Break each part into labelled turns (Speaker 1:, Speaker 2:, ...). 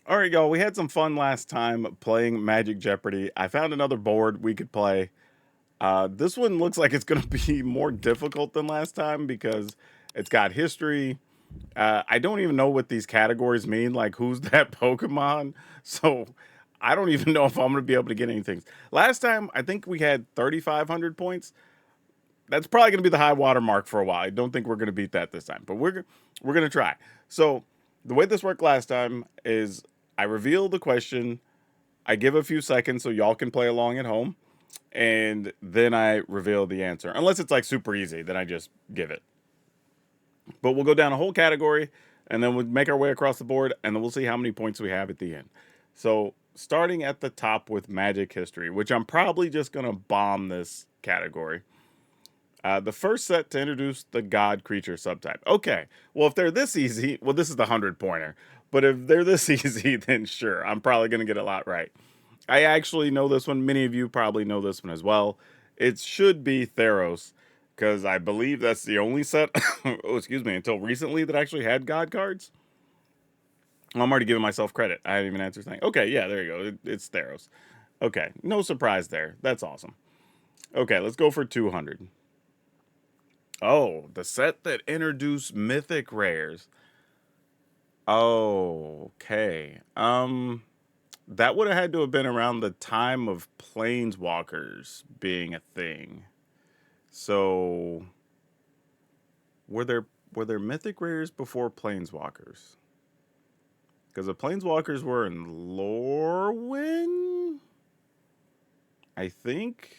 Speaker 1: All right, y'all. We had some fun last time playing Magic Jeopardy. I found another board we could play. This one looks like it's going to be more difficult than last time because it's got history. I don't even know what these categories mean, like who's that Pokemon. So I don't even know if I'm going to be able to get anything. Last time, I think we had 3,500 points. That's probably going to be the high water mark for a while. I don't think we're going to beat that this time, but we're going to try. So the way this worked last time is I reveal the question, I give a few seconds so y'all can play along at home, and then I reveal the answer. Unless it's like super easy, then I just give it. But we'll go down a whole category, and then we'll make our way across the board, and then we'll see how many points we have at the end. So starting at the top with Magic History, which I'm probably just going to bomb this category. The first set to introduce the God creature subtype. Okay, well, if they're this easy, well, this is the 100 pointer. But if they're this easy, then sure, I'm probably going to get a lot right. I actually know this one. Many of you probably know this one as well. It should be Theros, because I believe that's the only set, oh, excuse me, until recently that actually had God cards. I'm already giving myself credit. I didn't even answer thing. Okay, yeah, there you go. It's Theros. Okay, no surprise there. That's awesome. Okay, let's go for 200. Oh, the set that introduced mythic rares. Oh, okay. That would have had to have been around the time of planeswalkers being a thing. So, were there mythic rares before planeswalkers? Because the planeswalkers were in Lorwyn, I think,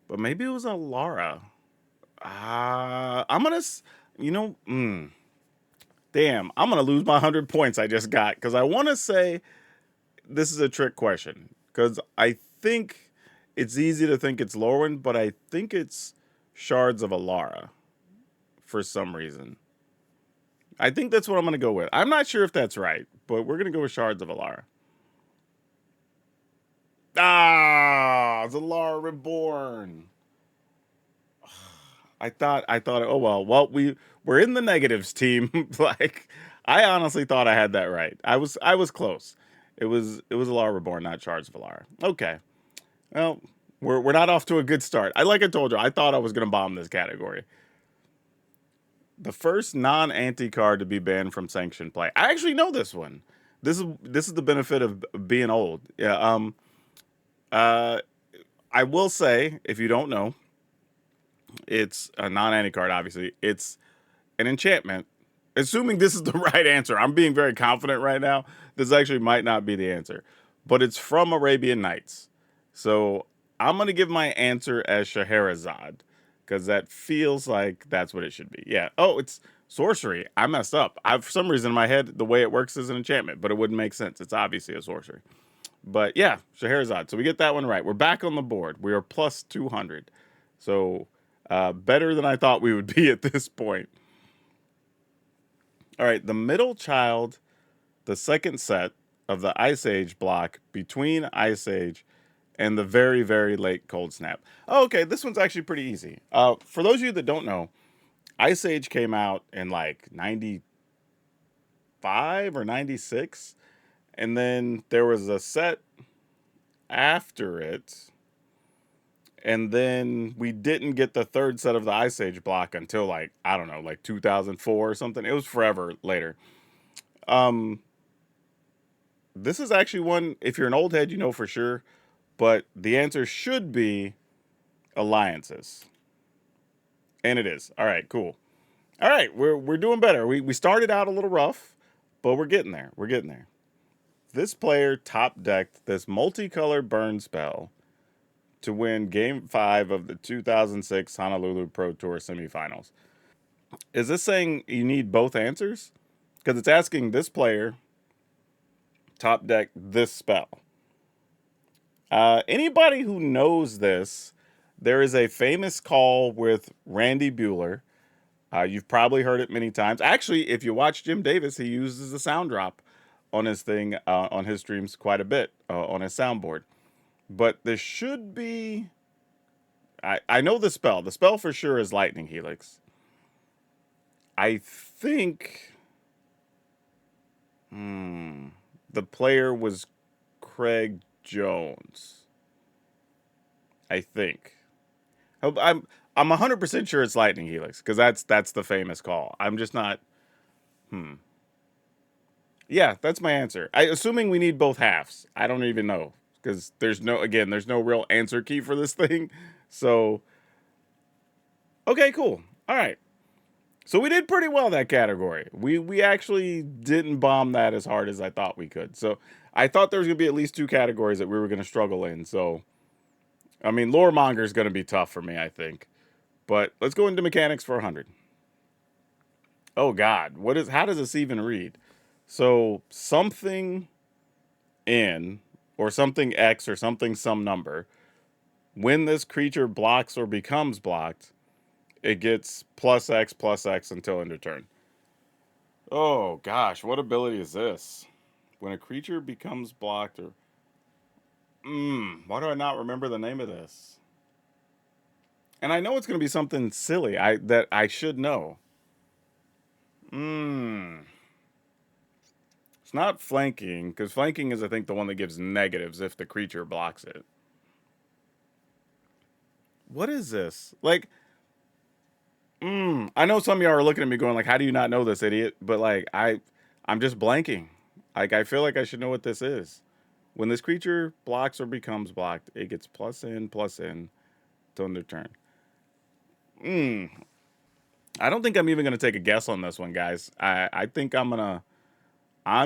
Speaker 1: but maybe it was a Lara. I'm gonna, you know, damn, I'm gonna lose my 100 points I just got because I want to say this is a trick question because I think it's easy to think it's Lorwyn, but I think it's Shards of Alara for some reason. I think that's what I'm gonna go with. I'm not sure if that's right, but we're gonna go with Shards of Alara. Ah, Zalara Reborn. I thought oh well we're in the negatives team. Like I honestly thought I had that right. I was close. It was Alara Reborn, not Shards of Alara. Okay. Well, we're not off to a good start. Like I told you, I thought I was gonna bomb this category. The first non-anti card to be banned from sanctioned play. I actually know this one. This is the benefit of being old. Yeah. Uh. I will say, if you don't know, it's a non-anti card. Obviously, it's an enchantment. Assuming this is the right answer, I'm being very confident right now. This actually might not be the answer, but it's from Arabian Nights. So I'm gonna give my answer as Scheherazade because that feels like that's what it should be. Yeah. Oh, it's sorcery. I messed up. For some reason in my head the way it works is an enchantment, but it wouldn't make sense. It's obviously a sorcery. But yeah, Scheherazade. So we get that one right. We're back on the board. We are plus 200. So better than I thought we would be at this point. All right, the middle child, the second set of the Ice Age block between Ice Age and the very, very late Cold Snap. Oh, okay, this one's actually pretty easy. For those of you that don't know, Ice Age came out in like 95 or 96. And then there was a set after it. And then we didn't get the third set of the Ice Age block until like, I don't know, like 2004 or something. It was forever later. Um, this is actually one, if you're an old head, you know for sure. But the answer should be alliances. And it is. All right, cool. All right, we're doing better. We started out a little rough, but we're getting there. We're getting there. This player top decked this multicolored burn spell to win Game 5 of the 2006 Honolulu Pro Tour semifinals. Is this saying you need both answers? Because it's asking this player top deck this spell. Anybody who knows this, there is a famous call with Randy Bueller. You've probably heard it many times. Actually, if you watch Jim Davis, he uses a sound drop on his thing, on his streams quite a bit, on his soundboard. But there should be. I know the spell. The spell for sure is Lightning Helix. I think. the player was Craig Jones. I think. I'm 100% sure it's Lightning Helix because that's the famous call. I'm just not. Hmm. Yeah, that's my answer. Assuming we need both halves. I don't even know because there's no real answer key for this thing. So okay, cool. All right. So we did pretty well that category. We actually didn't bomb that as hard as I thought we could. So I thought there was gonna be at least two categories that we were gonna struggle in. So I mean, lore monger is gonna be tough for me, I think. But let's go into mechanics for 100. Oh God, what is? How does this even read? So something in or something x or something some number. When this creature blocks or becomes blocked, it gets plus X until end of turn. Oh gosh, what ability is this? When a creature becomes blocked or why do I not remember the name of this? And I know it's going to be something silly that I should know. It's not flanking because flanking is I think the one that gives negatives if the creature blocks it. What is this? Like, I know some of y'all are looking at me going like, "How do you not know this, idiot?" But like, I'm just blanking. Like, I feel like I should know what this is. When this creature blocks or becomes blocked, it gets plus in till end of turn. I don't think I'm even gonna take a guess on this one, guys. I think I'm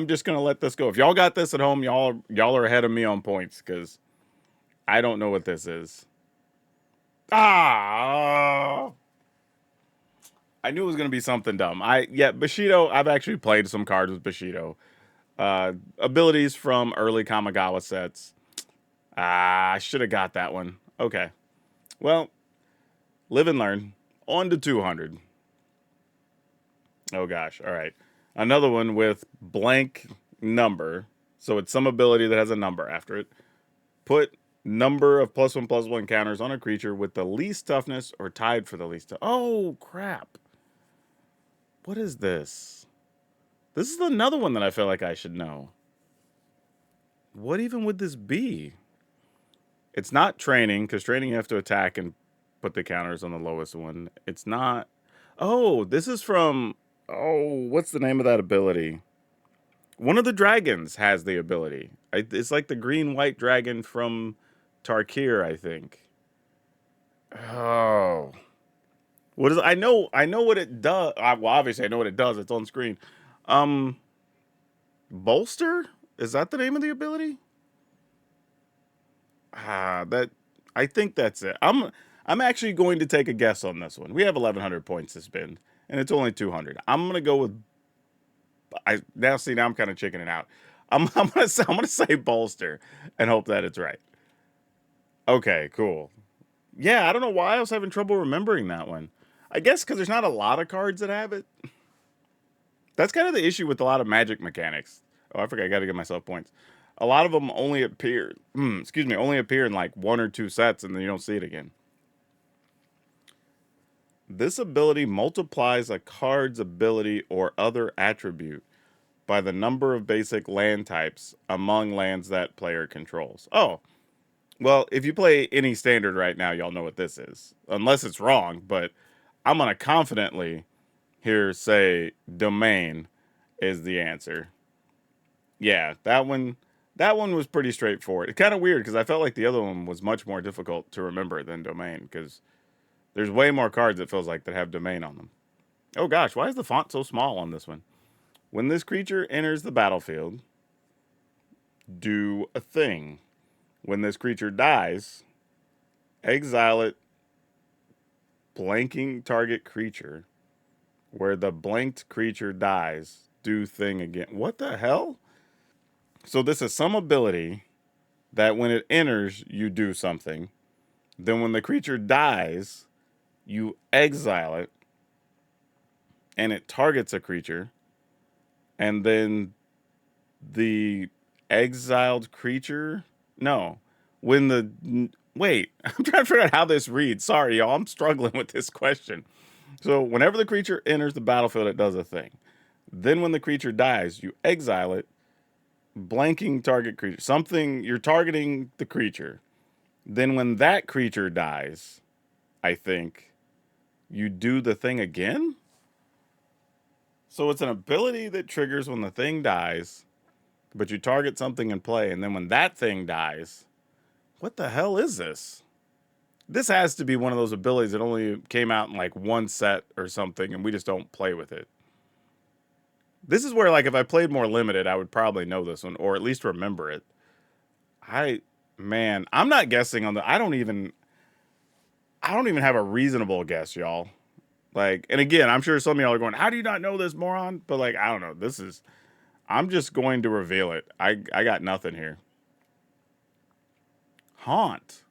Speaker 1: just gonna let this go. If y'all got this at home, y'all are ahead of me on points because I don't know what this is. Ah, I knew it was gonna be something dumb. Bushido. I've actually played some cards with Bushido. Abilities from early Kamigawa sets. I should have got that one. Okay. Well, live and learn. On to 200. Oh gosh. All right. Another one with blank number. So it's some ability that has a number after it. Put number of plus one counters on a creature with the least toughness or tied for the least. Oh crap. What is this? This is another one that I feel like I should know. What even would this be? It's not training because training you have to attack and put the counters on the lowest one. It's not. Oh, this is from. Oh, what's the name of that ability? One of the dragons has the ability. It's like the green white dragon from Tarkir, I think. Oh, what is? I know what it does. Well, obviously I know what it does. It's on screen. Um, bolster. Is that the name of the ability? That I think that's it. I'm actually going to take a guess on this one. We have 1,100 points to spend, and it's only 200. I'm gonna go with. Now I'm kind of chickening out. I'm gonna say bolster and hope that it's right. Okay, cool. Yeah, I don't know why I was having trouble remembering that one. I guess because there's not a lot of cards that have it. That's kind of the issue with a lot of Magic mechanics. Oh, I forgot. I got to give myself points. A lot of them only appear. Excuse me, only appear in like one or two sets, and then you don't see it again. This ability multiplies a card's ability or other attribute by the number of basic land types among lands that player controls. Oh, well, if you play any standard right now, y'all know what this is. Unless it's wrong, but I'm going to confidently here say domain is the answer. Yeah, that one was pretty straightforward. It's kind of weird because I felt like the other one was much more difficult to remember than domain because there's way more cards it feels like that have domain on them. Oh gosh, why is the font so small on this one? When this creature enters the battlefield, do a thing. When this creature dies, exile it, blanking target creature. Where the blanked creature dies, do thing again. What the hell? So this is some ability that when it enters, you do something. Then when the creature dies, you exile it and it targets a creature. And then the exiled creature. No. When the. Wait, I'm trying to figure out how this reads. Sorry, y'all. I'm struggling with this question. So, whenever the creature enters the battlefield, it does a thing. Then, when the creature dies, you exile it, blanking target creature. Something you're targeting the creature. Then when that creature dies, I think you do the thing again. So it's an ability that triggers when the thing dies, but you target something in play, and then when that thing dies, what the hell is this? This has to be one of those abilities that only came out in like one set or something, and we just don't play with it. This is where, like, if I played more limited, I would probably know this one, or at least remember it. I, man, I'm not guessing on the. I don't even have a reasonable guess, y'all. Like, and again, I'm sure some of y'all are going, "How do you not know this, moron?" But like, I don't know. This is. I'm just going to reveal it. I got nothing here. Haunt.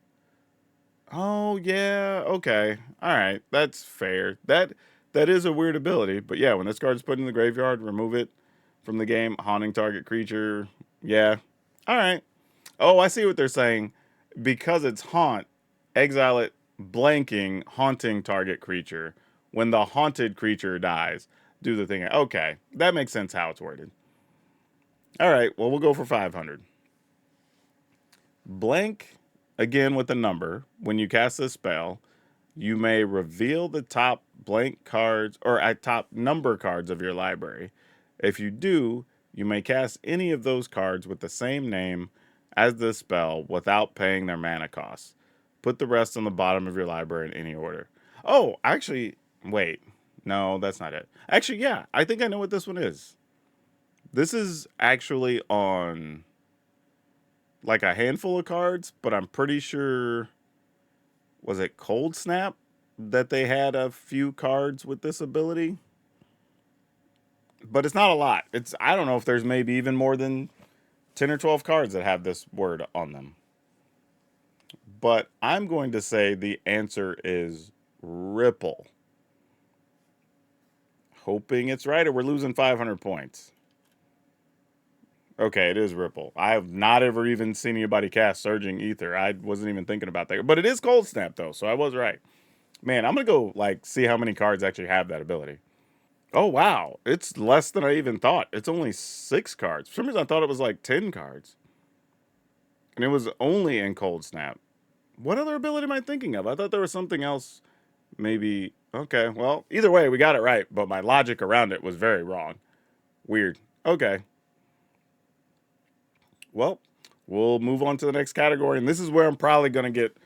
Speaker 1: Oh yeah, okay, all right, that's fair. That is a weird ability, but yeah, when this card is put in the graveyard, remove it from the game. Haunting target creature. Yeah, all right. Oh, I see what they're saying. Because it's haunt, exile it, blanking, haunting target creature. When the haunted creature dies, do the thing. Okay, that makes sense how it's worded. All right, well we'll go for 500. Blank again with a number. When you cast this spell, you may reveal the top blank cards or at top number cards of your library. If you do, you may cast any of those cards with the same name as the spell without paying their mana costs. Put the rest on the bottom of your library in any order. Oh, actually, wait. No, that's not it. Actually, yeah, I think I know what this one is. This is actually on like a handful of cards, but I'm pretty sure was it Cold Snap that they had a few cards with this ability? But it's not a lot. It's I don't know if there's maybe even more than 10 or 12 cards that have this word on them. But I'm going to say the answer is Ripple. Hoping it's right or we're losing 500 points. Okay, it is Ripple. I have not ever even seen anybody cast Surging Ether. I wasn't even thinking about that. But it is Cold Snap though, so I was right. Man, I'm gonna go like see how many cards actually have that ability. Oh wow, it's less than I even thought. It's only 6 cards. For some reason, I thought it was like 10 cards, and it was only in Cold Snap. What other ability am I thinking of? I thought there was something else. Maybe. Okay, well, either way, we got it right, but my logic around it was very wrong. Weird. Okay, well, we'll move on to the next category, and this is where I'm probably gonna get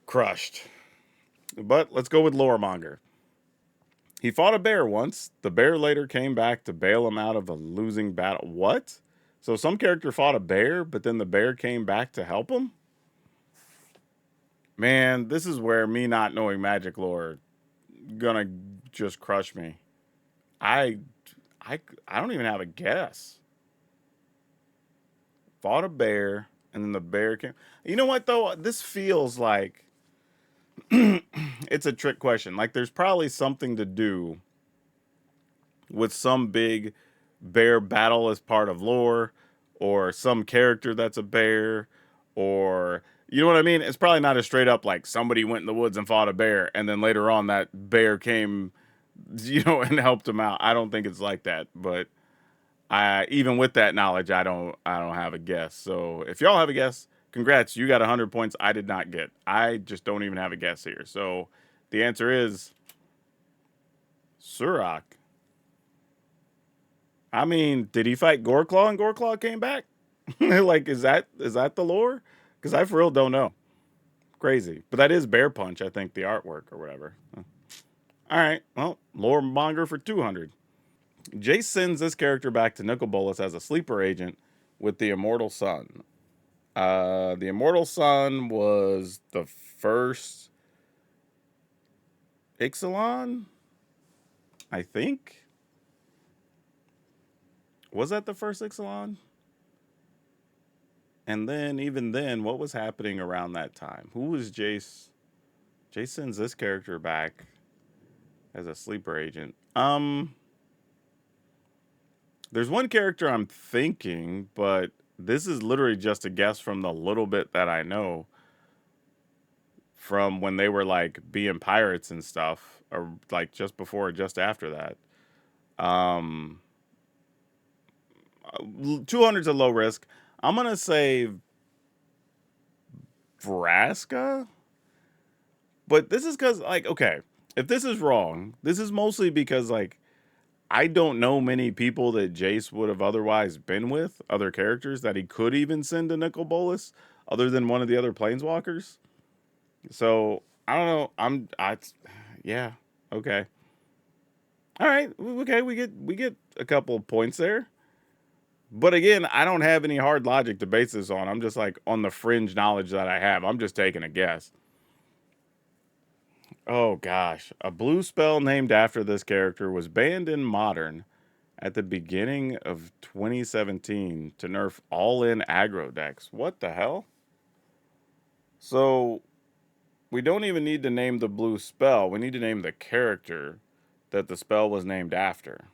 Speaker 1: crushed. But let's go with Loremonger. He fought a bear once. The bear later came back to bail him out of a losing battle. What? So some character fought a bear, but then the bear came back to help him? Man, this is where me not knowing magic lore gonna just crush me. I I don't even have a guess. Fought a bear, and then the bear came. You know what though? This feels like it's a trick question. Like there's probably something to do with some big bear battle as part of lore or some character that's a bear or you know what I mean? It's probably not a straight up like somebody went in the woods and fought a bear and then later on that bear came and helped him out. I don't think it's like that, but I even with that knowledge I don't have a guess. So if y'all have a guess, congrats, you got 100 points I did not get. I just don't even have a guess here. So the answer is Surak. I mean, did he fight Goreclaw and Goreclaw came back? Like, is that the lore? Because I for real don't know. Crazy, but that is Bear Punch. I think the artwork or whatever. All right, well, lore monger for 200. Jace sends this character back to Nicol Bolas as a sleeper agent with the Immortal Sun. The Immortal Sun was the first Ixalan, I think. Was that the first Ixalan? And then, even then, what was happening around that time? Who was Jace? Jace sends this character back as a sleeper agent. There's one character I'm thinking, but this is literally just a guess from the little bit that I know from when they were like being pirates and stuff, or like just before or just after that. Um, 200's a low risk. I'm going to say Vraska. But this is because, like, okay, if this is wrong, this is mostly because, like, I don't know many people that Jace would have otherwise been with, other characters that he could even send to Nicol Bolas, other than one of the other planeswalkers. So I don't know. Yeah, okay, all right, okay. We get a couple of points there, but again, I don't have any hard logic to base this on. I'm just like on the fringe knowledge that I have. I'm just taking a guess. Oh gosh, a blue spell named after this character was banned in Modern at the beginning of 2017 to nerf all-in aggro decks. What the hell? So we don't even need to name the blue spell. We need to name the character that the spell was named after.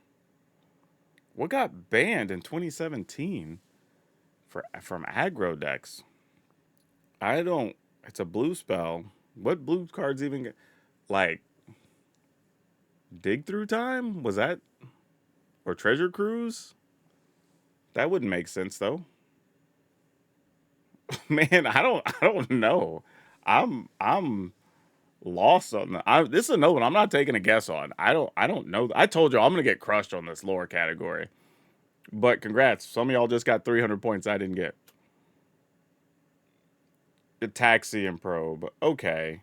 Speaker 1: What got banned in 2017 from aggro decks? I don't. It's a blue spell. What blue cards even get, like dig through time? Was that or treasure cruise? That wouldn't make sense though. Man, I don't know. I'm lost on that. This is another one I'm not taking a guess on. I don't know. I told you I'm gonna get crushed on this lore category. But congrats, some of y'all just got 300 points I didn't get. The taxi and probe. Okay,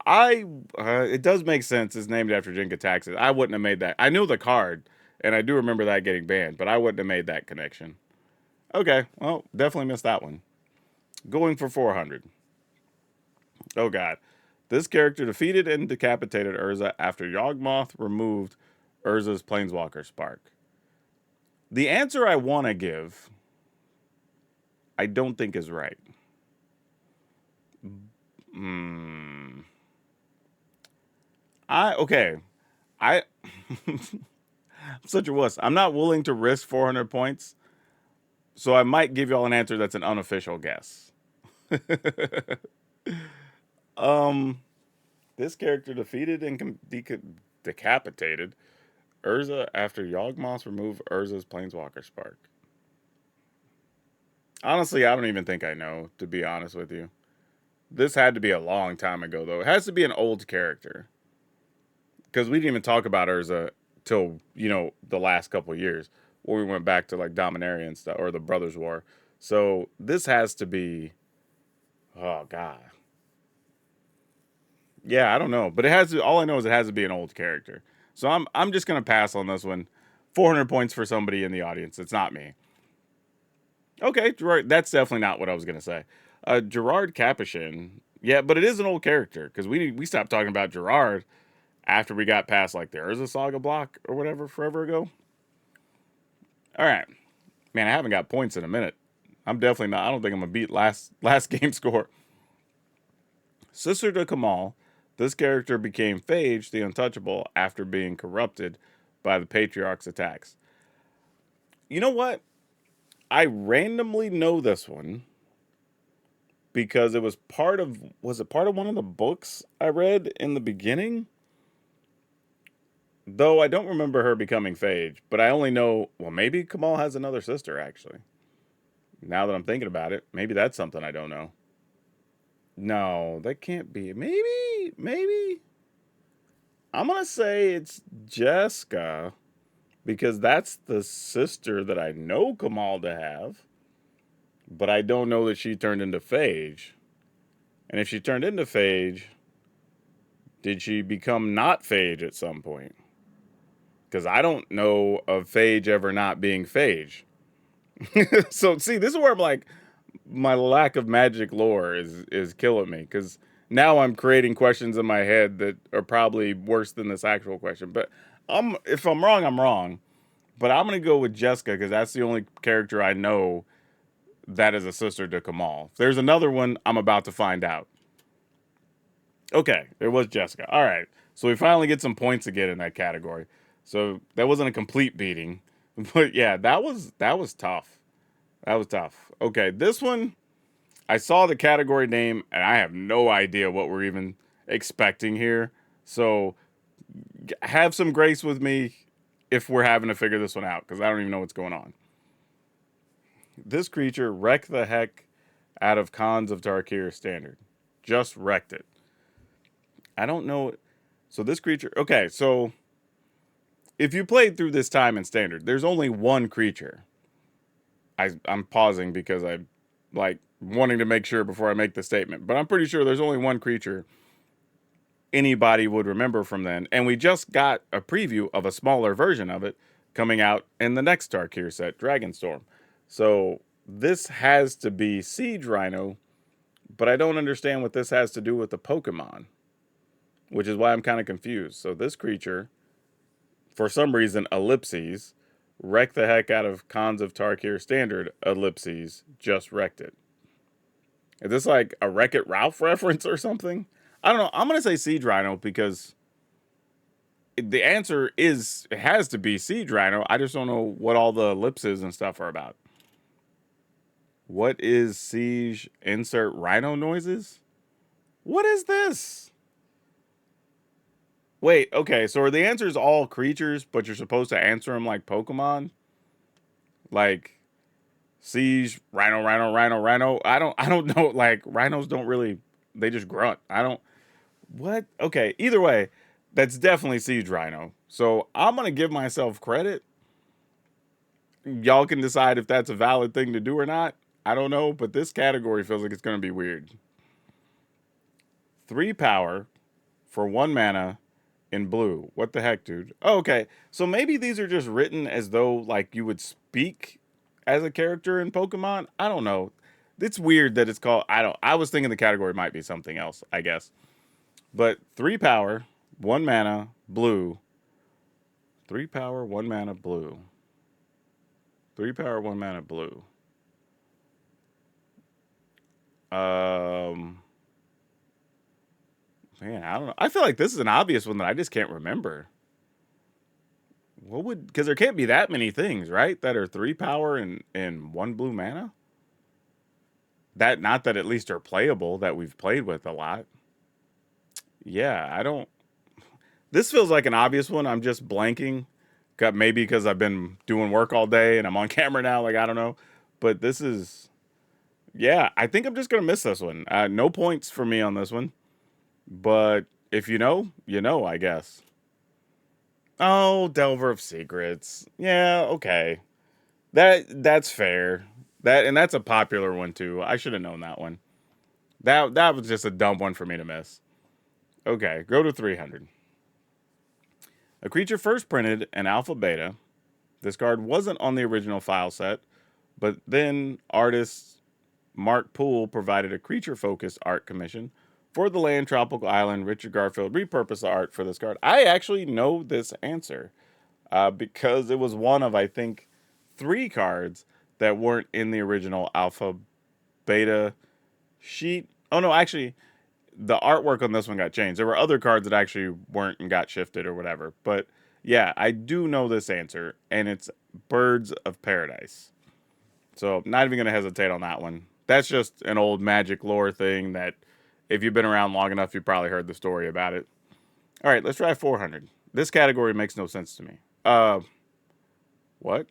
Speaker 1: I it does make sense. It's named after Jinka Taxis. I wouldn't have made that. I knew the card, and I do remember that getting banned, but I wouldn't have made that connection. Okay, well, definitely missed that one. Going for 400. Oh god. This character defeated and decapitated Urza after Yawgmoth removed Urza's Planeswalker Spark. The answer I want to give, I don't think is right. Hmm. Okay. I I'm such a wuss. I'm not willing to risk 400 points, so I might give y'all an answer that's an unofficial guess. um, this character defeated and decapitated Urza after Yawgmoth removed Urza's Planeswalker Spark. Honestly, I don't even think I know, to be honest with you. This had to be a long time ago, though. It has to be an old character. Because we didn't even talk about Urza till, the last couple of years, where we went back to, like, Dominaria stuff, or the Brothers' War. So this has to be. Oh, God. Yeah, I don't know. But it has to. All I know is it has to be an old character. So I'm just going to pass on this one. 400 points for somebody in the audience. It's not me. Okay, Gerard, that's definitely not what I was gonna say. Gerard Capuchin, yeah, but it is an old character because we stopped talking about Gerard after we got past like the Urza Saga block or whatever forever ago. All right, man, I haven't got points in a minute. I'm definitely not. I don't think I'm gonna beat last game score. Sister to Kamal, this character became Phage the Untouchable after being corrupted by the Patriarch's attacks. You know what? I randomly know this one because it was it part of one of the books I read in the beginning? Though I don't remember her becoming Phage, but I only know, well, maybe Kamal has another sister actually. Now that I'm thinking about it, maybe that's something I don't know. No, that can't be. Maybe. I'm going to say it's Jessica because that's the sister that I know Kamal to have, but I don't know that she turned into Phage. And if she turned into Phage, did she become not Phage at some point? Because I don't know of Phage ever not being Phage. So see, this is where I'm like, my lack of magic lore is killing me. Because now I'm creating questions in my head that are probably worse than this actual question. But if I'm wrong, I'm wrong. But I'm gonna go with Jessica because that's the only character I know that is a sister to Kamal. If there's another one, I'm about to find out. Okay, there was Jessica. All right. So we finally get some points again in that category. So that wasn't a complete beating. But yeah, that was tough. That was tough. Okay, this one I saw the category name and I have no idea what we're even expecting here. So have some grace with me if we're having to figure this one out because I don't even know what's going on. This creature wrecked the heck out of Khans of Tarkir standard. Just wrecked it. I don't know. So this creature. Okay, so if you played through this time in standard, there's only one creature. I'm pausing because I'm like wanting to make sure before I make the statement, but I'm pretty sure there's only one creature anybody would remember from then. And we just got a preview of a smaller version of it coming out in the next Tarkir set, Dragonstorm. So this has to be Siege Rhino, but I don't understand what this has to do with the Pokemon, which is why I'm kind of confused. So this creature, for some reason, ellipses, wrecked the heck out of Khans of Tarkir standard, ellipses, just wrecked it. Is this like a Wreck-It Ralph reference or something? I don't know. I'm going to say Siege Rhino because the answer is, it has to be Siege Rhino. I just don't know what all the ellipses and stuff are about. What is Siege insert Rhino noises? What is this? Wait, okay, so are the answers all creatures, but you're supposed to answer them like Pokemon? Like Siege, Rhino, Rhino, Rhino, Rhino. I don't know. Like rhinos don't really, they just grunt. I don't. What? Okay, either way, that's definitely Siege Rhino. So I'm gonna give myself credit. Y'all can decide if that's a valid thing to do or not. I don't know, but this category feels like it's gonna be weird. 3 power for 1 mana in blue. What the heck, dude? Oh, okay. So maybe these are just written as though like you would speak as a character in Pokemon. I don't know. It's weird that it's called. I was thinking the category might be something else, I guess. But 3 power, 1 mana, blue. 3 power, 1 mana, blue. 3 power, 1 mana, blue. Um Man, I don't know. I feel like this is an obvious one that I just can't remember. What would, because there can't be that many things, right? That are 3 power and 1 blue mana. That, not that at least are playable that we've played with a lot. Yeah, I don't. This feels like an obvious one. I'm just blanking. Got maybe because I've been doing work all day and I'm on camera now. Like I don't know, but this is. Yeah, I think I'm just gonna miss this one. No points for me on this one. But if you know, you know. I guess. Oh, Delver of Secrets. Yeah, okay. That's fair. That's a popular one too. I should have known that one. That was just a dumb one for me to miss. Okay, go to 300. A creature first printed in Alpha Beta. This card wasn't on the original file set, but then artist Mark Poole provided a creature-focused art commission for the land Tropical Island. Richard Garfield repurposed the art for this card. I actually know this answer because it was one of, I think, 3 cards that weren't in the original Alpha Beta sheet. Oh no, actually, the artwork on this one got changed. There were other cards that actually weren't and got shifted or whatever. But yeah, I do know this answer, and it's Birds of Paradise. So not even gonna hesitate on that one. That's just an old Magic lore thing that if you've been around long enough, you probably heard the story about it. All right, let's try 400. This category makes no sense to me. What?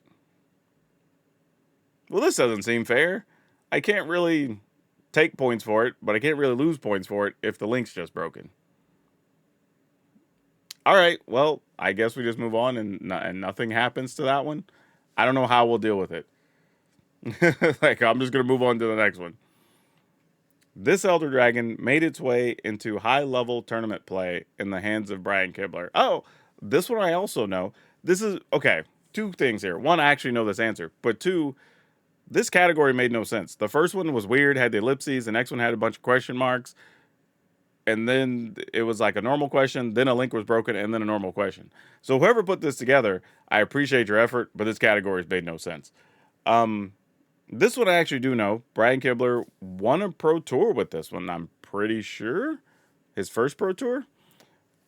Speaker 1: Well, this doesn't seem fair. I can't really take points for it, but I can't really lose points for it if the link's just broken. All right, well, I guess we just move on and nothing happens to that one. I don't know how we'll deal with it. Like, I'm just going to move on to the next one. This Elder Dragon made its way into high-level tournament play in the hands of Brian Kibler. Oh, this one I also know. This is, okay, 2 things here. One, I actually know this answer. But 2, this category made no sense. The first one was weird, had the ellipses. The next one had a bunch of question marks. And then it was like a normal question, then a link was broken, and then a normal question. So whoever put this together, I appreciate your effort, but this category has made no sense. This one I actually do know. Brian Kibler won a pro tour with this one, I'm pretty sure. His first pro tour?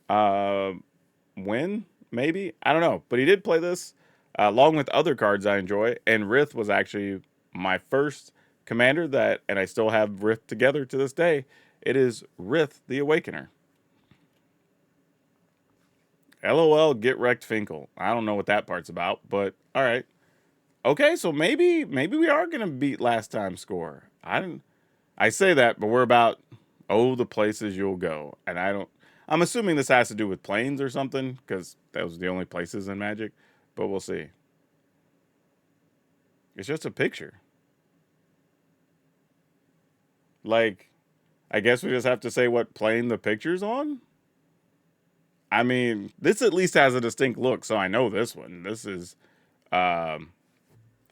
Speaker 1: Win? Maybe? I don't know. But he did play this along with other cards I enjoy. And Rith was actually my first commander that, and I still have Rith together to this day. It is Rith the Awakener. LOL, get wrecked Finkel. I don't know what that part's about, but all right. Okay, so maybe we are gonna beat last time's score. I say that, but we're about the places you'll go, and I don't. I'm assuming this has to do with planes or something because those are the only places in Magic, but we'll see. It's just a picture. Like, I guess we just have to say what plane the picture's on. I mean, this at least has a distinct look, so I know this one. This is. Um,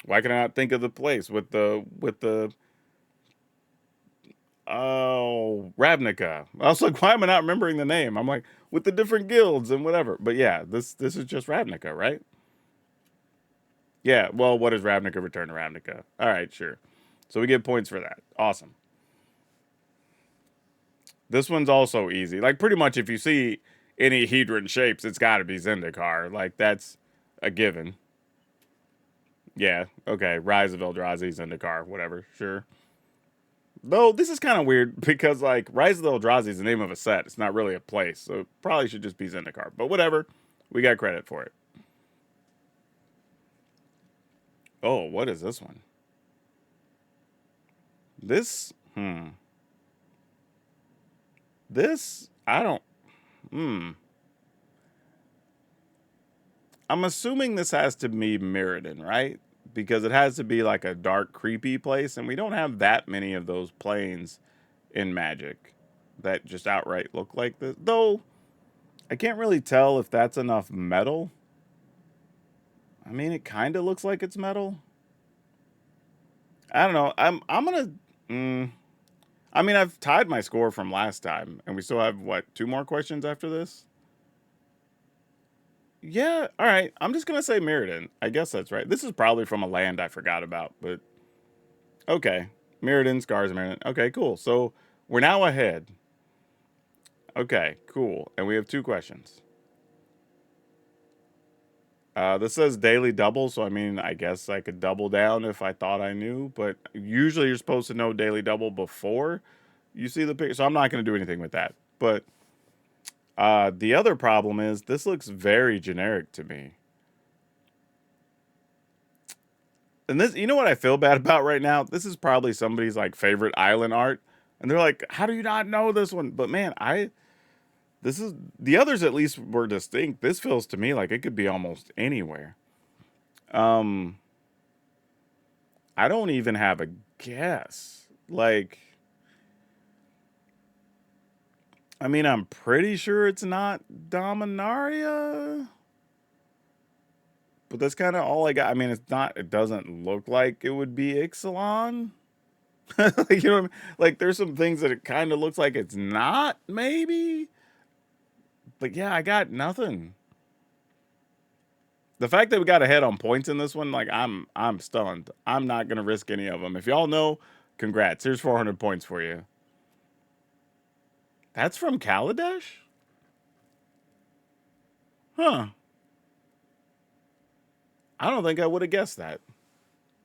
Speaker 1: why can I not think of the place with the oh, Ravnica. I was like, why am I not remembering the name? I'm like, with the different guilds and whatever. But yeah, this is just Ravnica, right? Yeah. Well, what is Ravnica? Return to Ravnica. All right, sure. So we get points for that. Awesome. This one's also easy. Like pretty much, if you see any Hedron shapes, it's got to be Zendikar. Like that's a given. Yeah. Okay. Rise of Eldrazi, Zendikar, whatever. Sure. Though this is kind of weird because like Rise of the Eldrazi is the name of a set. It's not really a place, so it probably should just be Zendikar. But whatever, we got credit for it. Oh, what is this one? This, this I don't. Hmm. I'm assuming this has to be Mirrodin, right? Because it has to be like a dark, creepy place, and we don't have that many of those planes in Magic that just outright look like this. Though I can't really tell if that's enough metal. I mean, it kind of looks like it's metal. I don't know. I'm gonna. Mm, I mean, I've tied my score from last time, and we still have what 2 more questions after this. Yeah. All right. I'm just gonna say Mirrodin. I guess that's right. This is probably from a land I forgot about, but okay. Mirrodin, Scars, Mirrodin. Okay, cool. So we're now ahead. Okay, cool. And we have 2 questions. This says daily double, so I mean, I guess I could double down if I thought I knew, but usually you're supposed to know daily double before you see the picture, so I'm not going to do anything with that. But the other problem is this looks very generic to me. And this, you know what I feel bad about right now? This is probably somebody's like favorite island art, and they're like, "How do you not know this one?" But man, this is the others at least were distinct. This feels to me like it could be almost anywhere. Um, I don't even have a guess. Like, I mean, I'm pretty sure it's not Dominaria, but that's kind of all I got. I mean, it's not. It doesn't look like it would be Ixalan. Like, you know, what I mean? Like there's some things that it kind of looks like it's not. Maybe, but yeah, I got nothing. The fact that we got ahead on points in this one, like I'm stunned. I'm not gonna risk any of them. If y'all know, congrats. Here's 400 points for you. That's from Kaladesh? Huh. I don't think I would have guessed that.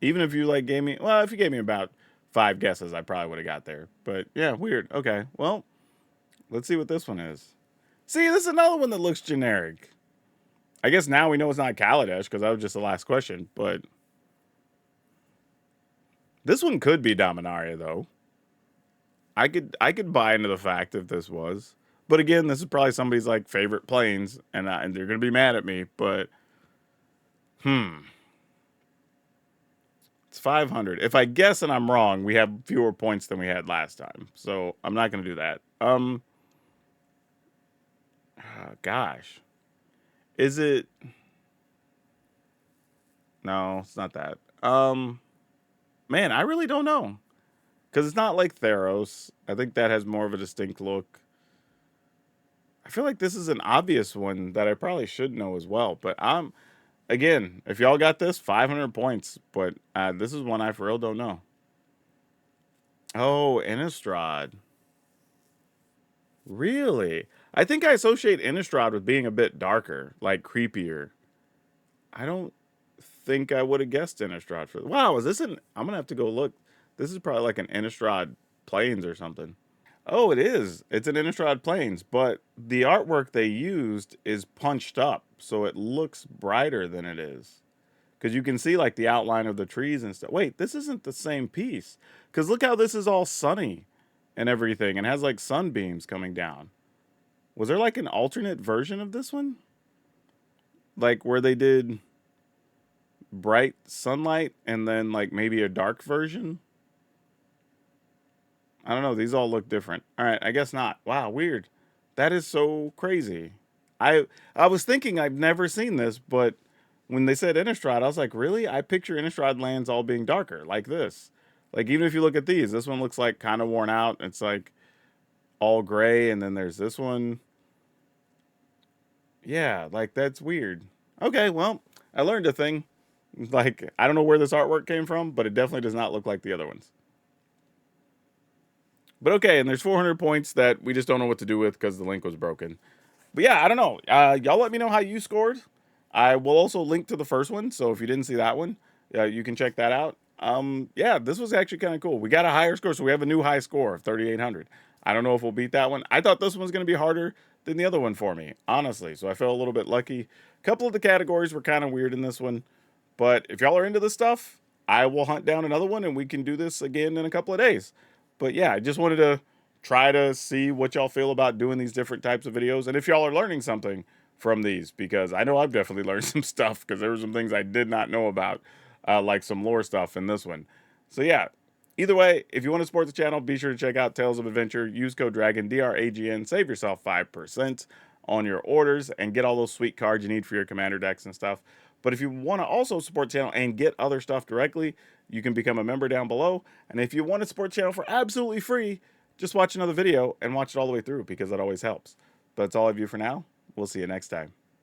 Speaker 1: Even if you like gave me, well, if you gave me about 5 guesses, I probably would have got there. But yeah, weird. Okay, well, let's see what this one is. See, this is another one that looks generic. I guess now we know it's not Kaladesh because that was just the last question. But this one could be Dominaria though. I could buy into the fact if this was. But again, this is probably somebody's like favorite planes, and they're gonna be mad at me. But hmm, it's 500. If I guess and I'm wrong, we have fewer points than we had last time. So I'm not gonna do that. Gosh, is it? No, it's not that. Man, I really don't know because it's not like Theros. I think that has more of a distinct look. I feel like this is an obvious one that I probably should know as well. But I'm again, if y'all got this, 500 points. But this is one I for real don't know. Oh, Innistrad. Really? I think I associate Innistrad with being a bit darker, like creepier. I don't think I would have guessed Innistrad for. Wow, is this an? I'm gonna have to go look. This is probably like an Innistrad Plains or something. Oh, it is. It's an Innistrad Plains, but the artwork they used is punched up, so it looks brighter than it is. because you can see like the outline of the trees and stuff. Wait, this isn't the same piece, because look how this is all sunny and everything and has like sunbeams coming down. Was there like an alternate version of this one? Like where they did bright sunlight and then like maybe a dark version? I don't know. These all look different. All right, I guess not. Wow, weird. That is so crazy. I was thinking I've never seen this, but when they said Innistrad, I was like, really? I picture Innistrad lands all being darker, like this. Like even if you look at these, this one looks like kind of worn out. It's like all gray, and then there's this one. Yeah, like that's weird. Okay, well, I learned a thing. Like I don't know where this artwork came from, but it definitely does not look like the other ones. But okay, and there's 400 points that we just don't know what to do with because the link was broken. But yeah, I don't know. Y'all let me know how you scored. I will also link to the first one, so if you didn't see that one, you can check that out. Yeah, this was actually kind of cool. We got a higher score, so we have a new high score of 3,800. I don't know if we'll beat that one. I thought this one was going to be harder than the other one for me, honestly. So I felt a little bit lucky. A couple of the categories were kind of weird in this one, but if y'all are into this stuff, I will hunt down another one, and we can do this again in a couple of days. But yeah, I just wanted to try to see what y'all feel about doing these different types of videos, and if y'all are learning something from these, because I know I've definitely learned some stuff because there were some things I did not know about, like some lore stuff in this one. So yeah, either way, if you want to support the channel, be sure to check out Tales of Adventure. Use code DRAGON, DRAGN, save yourself 5% on your orders and get all those sweet cards you need for your commander decks and stuff. But if you want to also support the channel and get other stuff directly, you can become a member down below. And if you want to support the channel for absolutely free, just watch another video and watch it all the way through because that always helps. But that's all I have you for now. We'll see you next time.